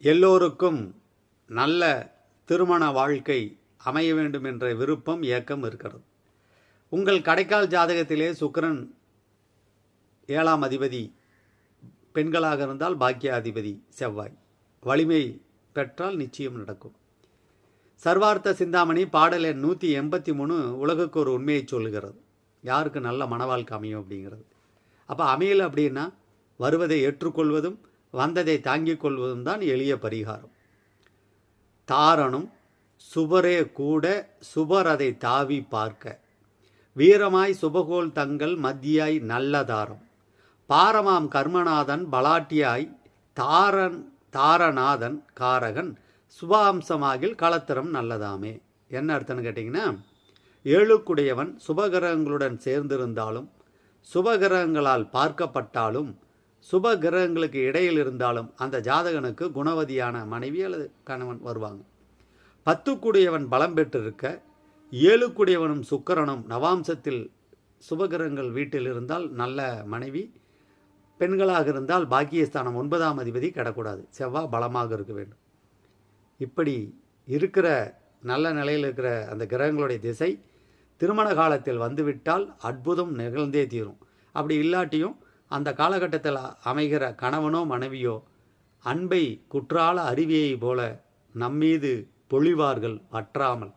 எல்லோருக்கும் நல்ல திருமண வாழ்க்கை அமைய வேண்டும் என்ற விருப்பம் ஏக்கம் இருக்கிறது. உங்கள் கடைக்கால் ஜாதகத்திலே சுக்கிரன் 7ஆம் அதிபதி பெண்களாக இருந்தால் பாக்கியாதிபதி செவ்வாய் வலிமை பெற்றால் நிச்சயம் நடக்கும். சர்வார்த்த சிந்தாமணி பாடல் எண் 183 உலகுக்கு ஒரு உண்மையை சொல்லுகிறது. யாருக்கு நல்ல மனவாழ்க்கை அமையும் அப்படிங்கிறது. அப்போ அமையல் அப்படின்னா வருவதை ஏற்றுக்கொள்வதும் வந்ததை தாங்கிக் கொள்வதும் தான் எளிய பரிகாரம். தாரனும் சுபரே கூட சுபர் அதை தாவி பார்க்க வீரமாய் சுபகோல் தங்கள் மத்தியாய் நல்லதாரம் பாரமாம் கர்மநாதன் பலாட்டியாய் தாரநாதன் காரகன் சுபாம்சமாகில் களத்திரம் நல்லதாமே. என்ன அர்த்தம்னு கேட்டிங்கன்னா, ஏழுக்குடையவன் சுபகிரகங்களுடன் சேர்ந்திருந்தாலும் சுபகிரகங்களால் பார்க்கப்பட்டாலும் சுபகிரகங்களுக்கு இடையில் இருந்தாலும் அந்த ஜாதகனுக்கு குணவதியான மனைவி அல்லது கணவன் வருவாங்க. 10 பலம் பெற்றிருக்க 7 சுக்கிரனும் நவாம்சத்தில் சுபகிரகங்கள் வீட்டில் இருந்தால் நல்ல மனைவி, பெண்களாக இருந்தால் பாக்கியஸ்தானம் 9ஆம் அதிபதி கிடக்கூடாது, செவ்வாய் பலமாக இருக்க வேண்டும். இப்படி இருக்கிற நல்ல நிலையில் இருக்கிற அந்த கிரகங்களுடைய திசை திருமண காலத்தில் வந்துவிட்டால் அற்புதம் நிகழ்ந்தே தீரும். அப்படி இல்லாட்டியும் அந்த காலகட்டத்தில் அமைகிற கணவனோ மனைவியோ அன்பை குற்றால அருவியை போல நம்மீது பொழிவார்கள் வற்றாமல்.